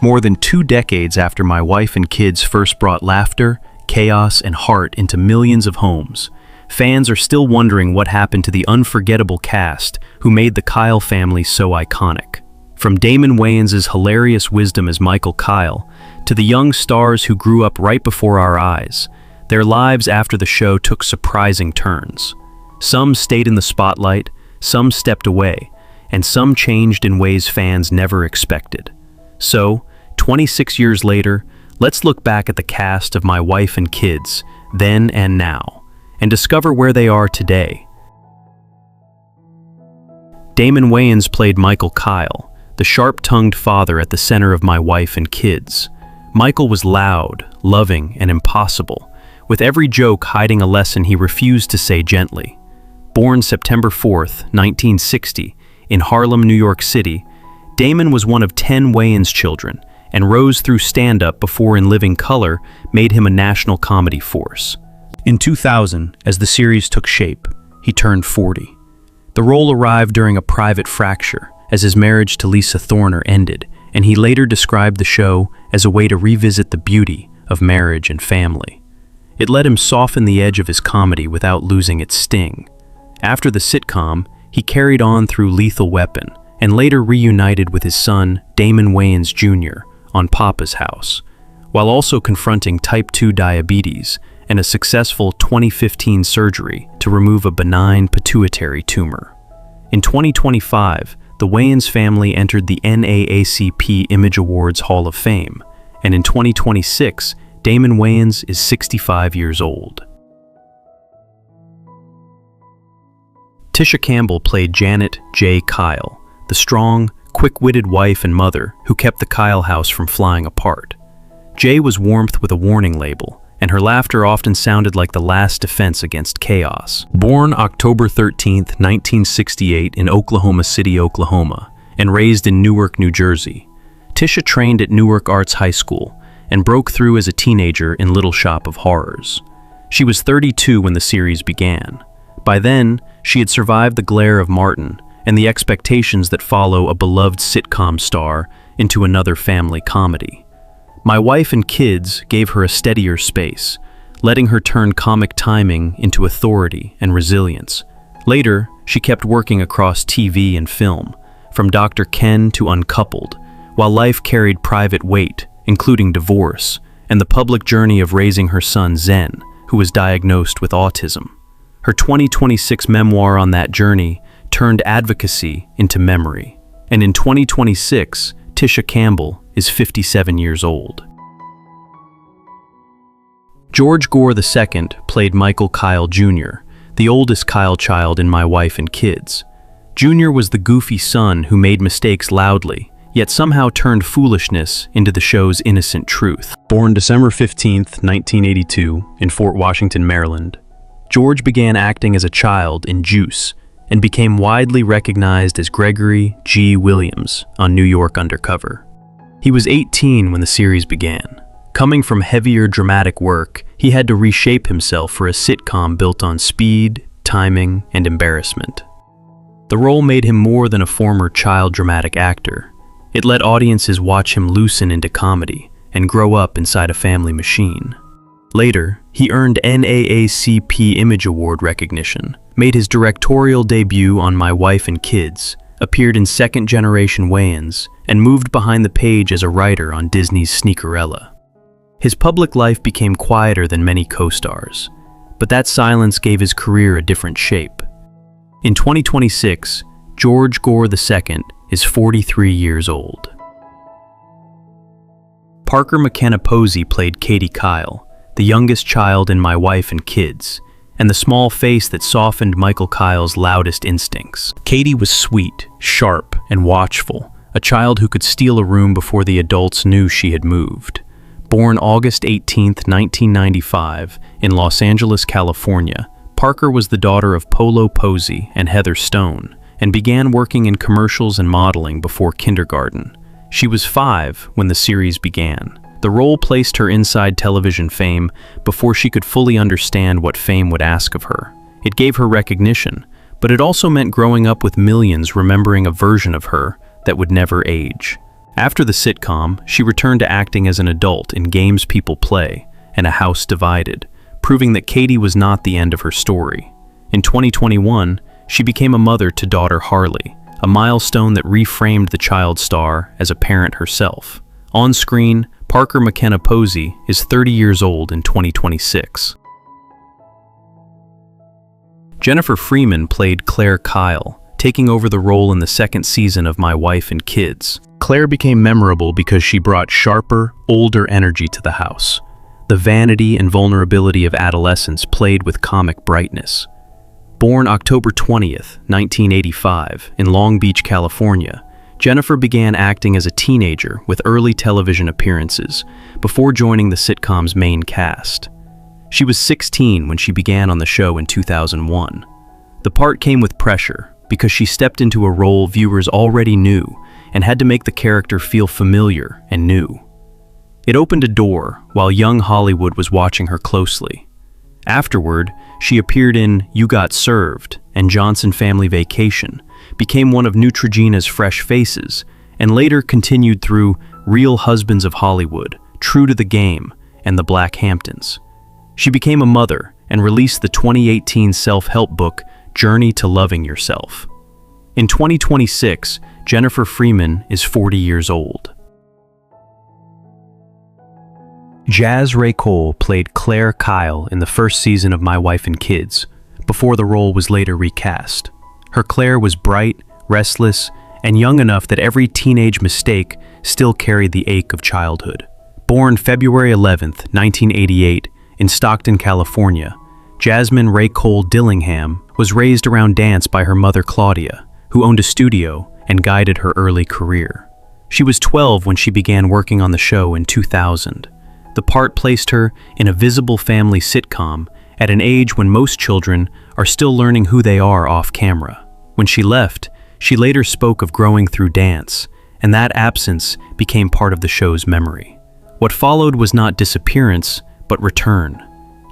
More than 2 decades after my wife and kids first brought laughter, chaos, and heart into millions of homes, fans are still wondering what happened to the unforgettable cast who made the Kyle family so iconic. From Damon Wayans' hilarious wisdom as Michael Kyle, to the young stars who grew up right before our eyes, their lives after the show took surprising turns. Some stayed in the spotlight, some stepped away, and some changed in ways fans never expected. So, 26 years later, let's look back at the cast of My Wife and Kids, then and now, and discover where they are today. Damon Wayans played Michael Kyle, the sharp-tongued father at the center of My Wife and Kids. Michael was loud, loving, and impossible, with every joke hiding a lesson he refused to say gently. Born September 4th, 1960, in Harlem, New York City, Damon was one of 10 Wayans children and rose through stand-up before In Living Color made him a national comedy force. In 2000, as the series took shape, he turned 40. The role arrived during a private fracture as his marriage to Lisa Thorner ended, and he later described the show as a way to revisit the beauty of marriage and family. It let him soften the edge of his comedy without losing its sting. After the sitcom, he carried on through Lethal Weapon and later reunited with his son, Damon Wayans Jr., on Papa's House, while also confronting type 2 diabetes and a successful 2015 surgery to remove a benign pituitary tumor. In 2025, the Wayans family entered the NAACP Image Awards Hall of Fame, and in 2026, Damon Wayans is 65 years old. Tisha Campbell played Janet J. Kyle, the strong, quick-witted wife and mother who kept the Kyle house from flying apart. Jay was warmth with a warning label, and her laughter often sounded like the last defense against chaos. Born October 13, 1968 in Oklahoma City, Oklahoma, and raised in Newark, New Jersey, Tisha trained at Newark Arts High School and broke through as a teenager in Little Shop of Horrors. She was 32 when the series began. By then, she had survived the glare of Martin and the expectations that follow a beloved sitcom star into another family comedy. My Wife and Kids gave her a steadier space, letting her turn comic timing into authority and resilience. Later, she kept working across TV and film, from Dr. Ken to Uncoupled, while life carried private weight, including divorce, and the public journey of raising her son Zen, who was diagnosed with autism. Her 2026 memoir on that journey turned advocacy into memory. And in 2026, Tisha Campbell is 57 years old. George Gore II played Michael Kyle Jr., the oldest Kyle child in My Wife and Kids. Jr. was the goofy son who made mistakes loudly, yet somehow turned foolishness into the show's innocent truth. Born December 15, 1982, in Fort Washington, Maryland, George began acting as a child in Juice and became widely recognized as Gregory G. Williams on New York Undercover. He was 18 when the series began. Coming from heavier dramatic work, he had to reshape himself for a sitcom built on speed, timing, and embarrassment. The role made him more than a former child dramatic actor. It let audiences watch him loosen into comedy and grow up inside a family machine. Later, he earned NAACP Image Award recognition, made his directorial debut on My Wife and Kids, appeared in Second Generation Wayans, and moved behind the page as a writer on Disney's Sneakerella. His public life became quieter than many co-stars, but that silence gave his career a different shape. In 2026, George Gore II is 43 years old. Parker McKenna Posey played Katie Kyle, the youngest child in My Wife and Kids, and the small face that softened Michael Kyle's loudest instincts. Katie was sweet, sharp, and watchful, a child who could steal a room before the adults knew she had moved. Born August 18, 1995, in Los Angeles, California, Parker was the daughter of Polo Posey and Heather Stone, and began working in commercials and modeling before kindergarten. She was 5 when the series began. The role placed her inside television fame before she could fully understand what fame would ask of her. It gave her recognition, but it also meant growing up with millions remembering a version of her that would never age. After the sitcom, she returned to acting as an adult in Games People Play and A House Divided, proving that Katie was not the end of her story. In 2021, she became a mother to daughter Harley, a milestone that reframed the child star as a parent herself. On screen, Parker McKenna Posey is 30 years old in 2026. Jennifer Freeman played Claire Kyle, taking over the role in the second season of My Wife and Kids. Claire became memorable because she brought sharper, older energy to the house. The vanity and vulnerability of adolescence played with comic brightness. Born October 20th, 1985, in Long Beach, California, Jennifer began acting as a teenager with early television appearances before joining the sitcom's main cast. She was 16 when she began on the show in 2001. The part came with pressure because she stepped into a role viewers already knew and had to make the character feel familiar and new. It opened a door while young Hollywood was watching her closely. Afterward, she appeared in You Got Served and Johnson Family Vacation, became one of Neutrogena's fresh faces, and later continued through Real Husbands of Hollywood, True to the Game, and The Black Hamptons. She became a mother and released the 2018 self-help book Journey to Loving Yourself. In 2026, Jennifer Freeman is 40 years old. Jazz Raycole played Claire Kyle in the first season of My Wife and Kids, before the role was later recast. Her Claire was bright, restless, and young enough that every teenage mistake still carried the ache of childhood. Born February 11, 1988, in Stockton, California, Jasmine Raycole Dillingham was raised around dance by her mother Claudia, who owned a studio and guided her early career. She was 12 when she began working on the show in 2000. The part placed her in a visible family sitcom at an age when most children are still learning who they are off camera. When she left, she later spoke of growing through dance, and that absence became part of the show's memory. What followed was not disappearance, but return.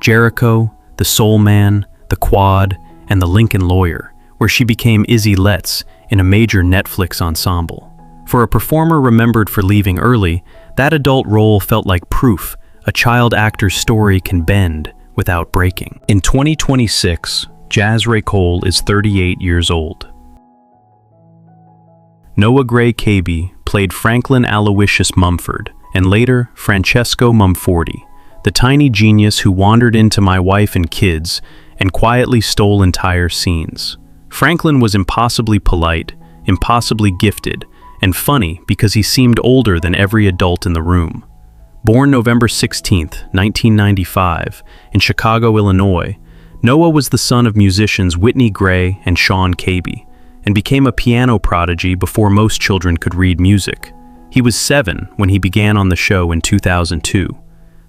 Jericho, The Soul Man, The Quad, and The Lincoln Lawyer, where she became Izzy Letts in a major Netflix ensemble. For a performer remembered for leaving early, that adult role felt like proof a child actor's story can bend without breaking. In 2026, Jazz Raycole is 38 years old. Noah Gray-Cabey played Franklin Aloysius Mumford, and later Francesco Mumforti, the tiny genius who wandered into My Wife and Kids and quietly stole entire scenes. Franklin was impossibly polite, impossibly gifted, and funny because he seemed older than every adult in the room. Born November 16, 1995, in Chicago, Illinois, Noah was the son of musicians Whitney Gray and Sean Cabey, and became a piano prodigy before most children could read music. He was 7 when he began on the show in 2002.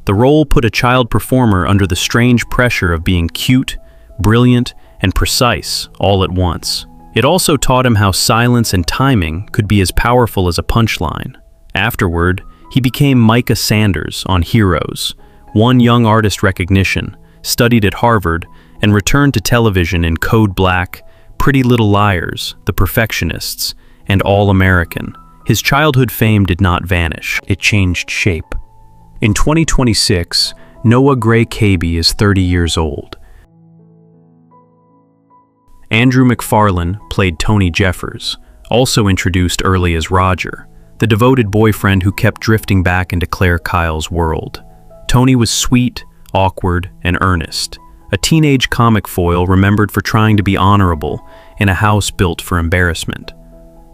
The role put a child performer under the strange pressure of being cute, brilliant, and precise all at once. It also taught him how silence and timing could be as powerful as a punchline. Afterward, he became Micah Sanders on Heroes, won Young Artist recognition, studied at Harvard, and returned to television in Code Black, Pretty Little Liars, The Perfectionists, and All American. His childhood fame did not vanish, it changed shape. In 2026, Noah Gray-Cabey is 30 years old. Andrew McFarland played Tony Jeffers, also introduced early as Roger, the devoted boyfriend who kept drifting back into Claire Kyle's world. Tony was sweet, awkward, and earnest, a teenage comic foil remembered for trying to be honorable in a house built for embarrassment.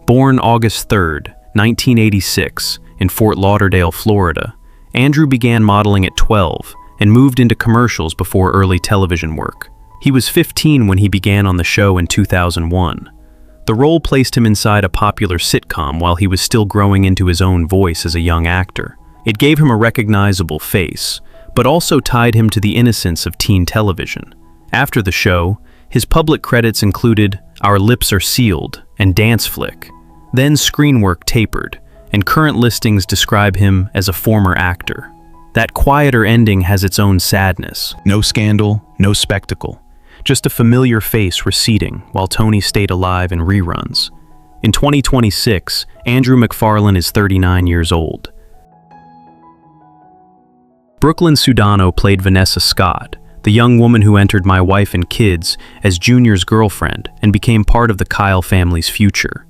Born August 3, 1986, in Fort Lauderdale, Florida, Andrew began modeling at 12 and moved into commercials before early television work. He was 15 when he began on the show in 2001. The role placed him inside a popular sitcom while he was still growing into his own voice as a young actor. It gave him a recognizable face, but also tied him to the innocence of teen television. After the show, his public credits included Our Lips Are Sealed and Dance Flick. Then screen work tapered, and current listings describe him as a former actor. That quieter ending has its own sadness. No scandal, no spectacle. Just a familiar face receding while Tony stayed alive in reruns. In 2026, Andrew McFarland is 39 years old. Brooklyn Sudano played Vanessa Scott, the young woman who entered My Wife and Kids as Junior's girlfriend and became part of the Kyle family's future.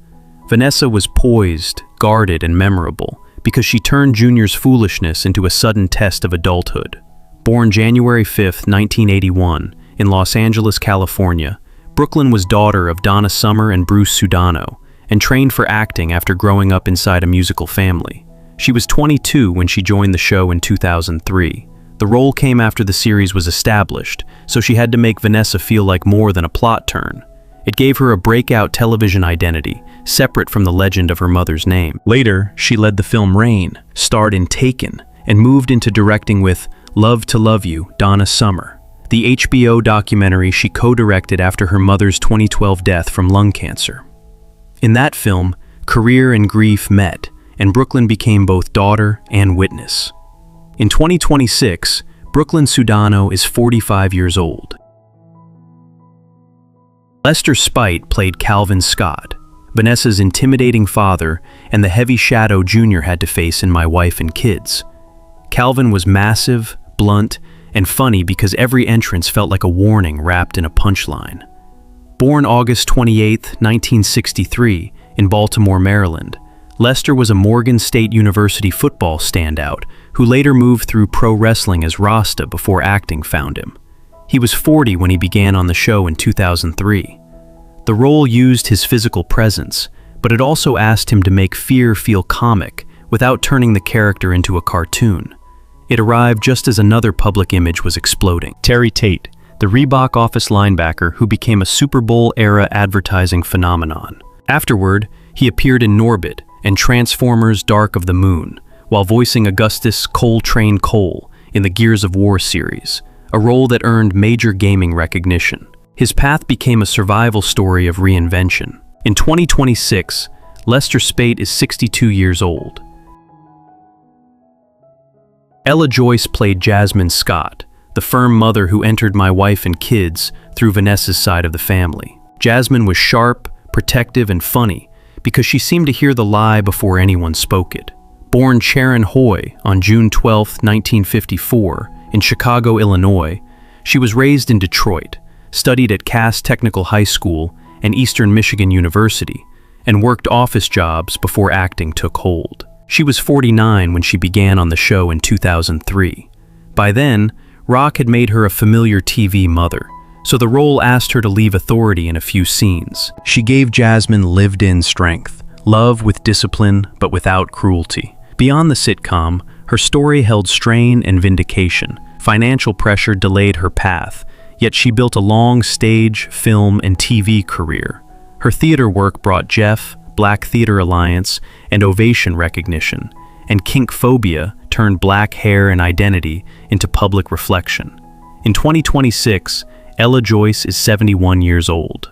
Vanessa was poised, guarded, and memorable because she turned Junior's foolishness into a sudden test of adulthood. Born January 5, 1981, in Los Angeles, California, Brooklyn was daughter of Donna Summer and Bruce Sudano and trained for acting after growing up inside a musical family. She was 22 when she joined the show in 2003. The role came after the series was established, so she had to make Vanessa feel like more than a plot turn. It gave her a breakout television identity, separate from the legend of her mother's name. Later, she led the film Rain, starred in Taken, and moved into directing with Love to Love You, Donna Summer, the HBO documentary she co-directed after her mother's 2012 death from lung cancer. In that film, career and grief met, and Brooklyn became both daughter and witness. In 2026, Brooklyn Sudano is 45 years old. Lester Speight played Calvin Scott, Vanessa's intimidating father and the heavy shadow Junior had to face in My Wife and Kids. Calvin was massive, blunt, and funny because every entrance felt like a warning wrapped in a punchline. Born August 28, 1963, in Baltimore, Maryland, Lester was a Morgan State University football standout who later moved through pro wrestling as Rasta before acting found him. He was 40 when he began on the show in 2003. The role used his physical presence, but it also asked him to make fear feel comic without turning the character into a cartoon. It arrived just as another public image was exploding. Terry Tate, the Reebok office linebacker who became a Super Bowl-era advertising phenomenon. Afterward, he appeared in Norbit and Transformers: Dark of the Moon, while voicing Augustus Coltrane Cole in the Gears of War series, a role that earned major gaming recognition. His path became a survival story of reinvention. In 2026, Lester Speight is 62 years old. Ella Joyce played Jasmine Scott, the firm mother who entered My Wife and Kids through Vanessa's side of the family. Jasmine was sharp, protective, and funny because she seemed to hear the lie before anyone spoke it. Born Sharon Hoy on June 12, 1954, in Chicago, Illinois, she was raised in Detroit, studied at Cass Technical High School and Eastern Michigan University, and worked office jobs before acting took hold. She was 49 when she began on the show in 2003. By then, rock had made her a familiar TV mother, so the role asked her to leave authority in a few scenes. She gave Jasmine lived-in strength, love with discipline but without cruelty. Beyond the sitcom, her story held strain and vindication. Financial pressure delayed her path, yet she built a long stage, film, and TV career. Her theater work brought Jeff, Black Theater Alliance, and Ovation recognition, and kink phobia turned black hair and identity into public reflection. In 2026, Ella Joyce is 71 years old.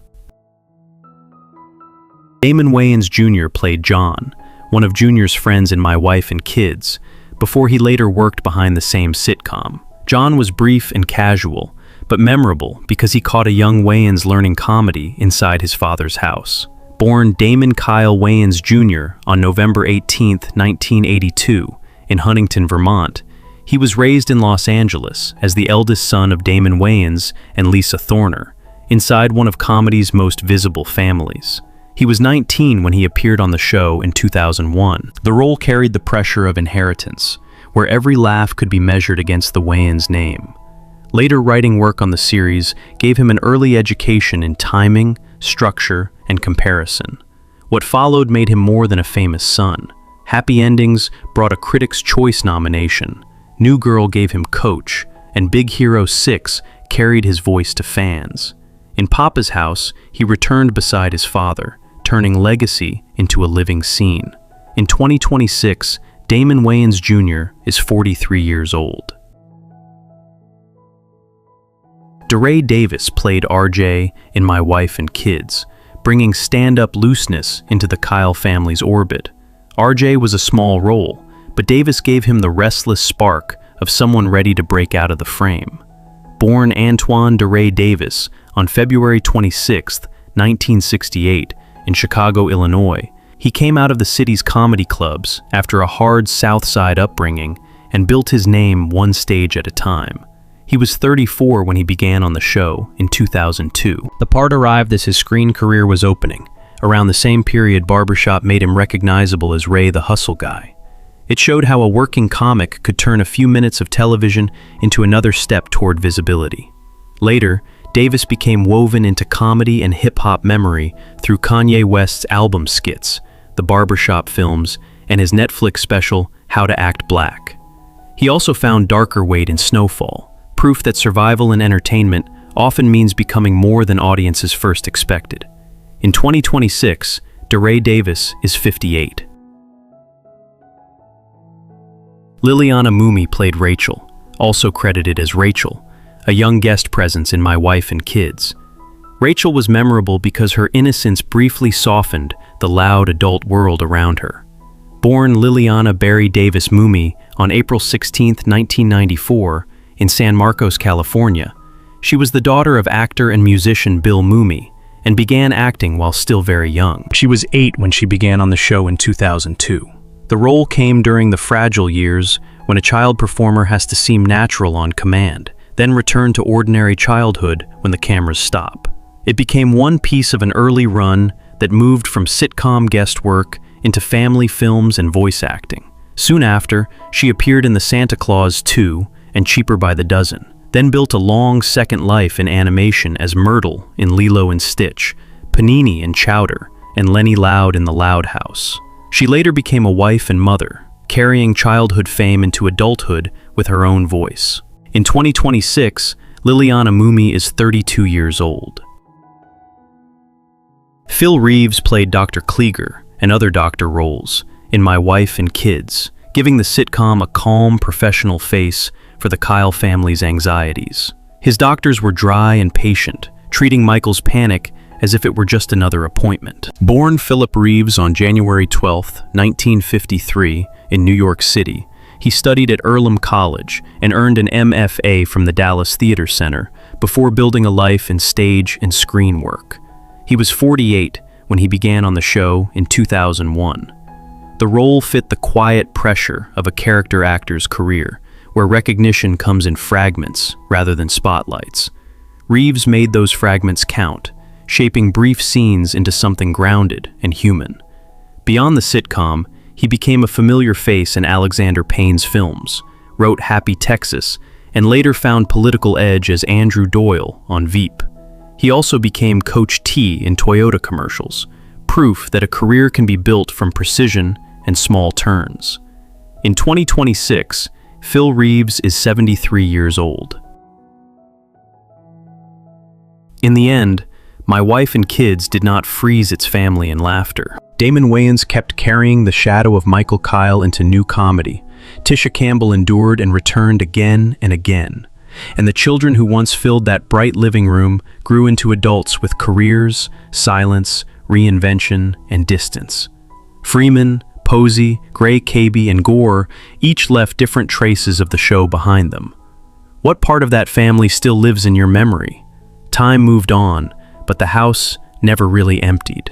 Damon Wayans Jr. played John, one of Junior's friends in My Wife and Kids, before he later worked behind the same sitcom. John was brief and casual, but memorable because he caught a young Wayans learning comedy inside his father's house. Born Damon Kyle Wayans Jr. on November 18, 1982, in Huntington, Vermont, he was raised in Los Angeles as the eldest son of Damon Wayans and Lisa Thorner, inside one of comedy's most visible families. He was 19 when he appeared on the show in 2001. The role carried the pressure of inheritance, where every laugh could be measured against the Wayans name. Later writing work on the series gave him an early education in timing, structure, and comparison. What followed made him more than a famous son. Happy Endings brought a Critics' Choice nomination, New Girl gave him Coach, and Big Hero 6 carried his voice to fans. In Papa's House, he returned beside his father, turning legacy into a living scene. In 2026, Damon Wayans Jr. is 43 years old. DeRay Davis played RJ in My Wife and Kids, bringing stand-up looseness into the Kyle family's orbit. RJ was a small role, but Davis gave him the restless spark of someone ready to break out of the frame. Born Antoine DeRay Davis on February 26, 1968, in Chicago, Illinois, He came out of the city's comedy clubs after a hard South Side upbringing and built his name one stage at a time. He was 34 when he began on the show in 2002. The part arrived as his screen career was opening. Around the same period, Barbershop made him recognizable as Ray the Hustle Guy. It showed how a working comic could turn a few minutes of television into another step toward visibility. Later, Davis became woven into comedy and hip-hop memory through Kanye West's album skits, the Barbershop films, and his Netflix special, How to Act Black. He also found darker weight in Snowfall, proof that survival in entertainment often means becoming more than audiences first expected. In 2026, DeRay Davis is 58. Liliana Mumy played Raycole, also credited as Rachel, a young guest presence in My Wife and Kids. Raycole was memorable because her innocence briefly softened the loud adult world around her. Born Liliana Barry Davis Mumy on April 16, 1994, in San Marcos, California, she was the daughter of actor and musician Bill Mumy and began acting while still very young. She was 8 when she began on the show in 2002. The role came during the fragile years when a child performer has to seem natural on command, then return to ordinary childhood when the cameras stop. It became one piece of an early run that moved from sitcom guest work into family films and voice acting. Soon after, she appeared in the Santa Claus 2 and Cheaper by the Dozen, then built a long second life in animation as Myrtle in Lilo and Stitch, Panini in Chowder, and Lenny Loud in The Loud House. She later became a wife and mother, carrying childhood fame into adulthood with her own voice. In 2026, Liliana Mumy is 32 years old. Phil Reeves played Dr. Klieger and other doctor roles in My Wife and Kids, giving the sitcom a calm, professional face for the Kyle family's anxieties. His doctors were dry and patient, treating Michael's panic as if it were just another appointment. Born Philip Reeves on January 12, 1953, in New York City, he studied at Earlham College and earned an MFA from the Dallas Theater Center before building a life in stage and screen work. He was 48 when he began on the show in 2001. The role fit the quiet pressure of a character actor's career, where recognition comes in fragments rather than spotlights. Reeves made those fragments count, shaping brief scenes into something grounded and human. Beyond the sitcom, he became a familiar face in Alexander Payne's films, wrote Happy Texas, and later found political edge as Andrew Doyle on Veep. He also became Coach T in Toyota commercials, proof that a career can be built from precision and small turns. In 2026, Phil Reeves is 73 years old. In the end, My Wife and Kids did not freeze its family in laughter. Damon Wayans kept carrying the shadow of Michael Kyle into new comedy. Tisha Campbell endured and returned again and again. And the children who once filled that bright living room grew into adults with careers, silence, reinvention, and distance. Freeman, Posey, Gray-Cabey, and Gore each left different traces of the show behind them. What part of that family still lives in your memory? Time moved on, but the house never really emptied.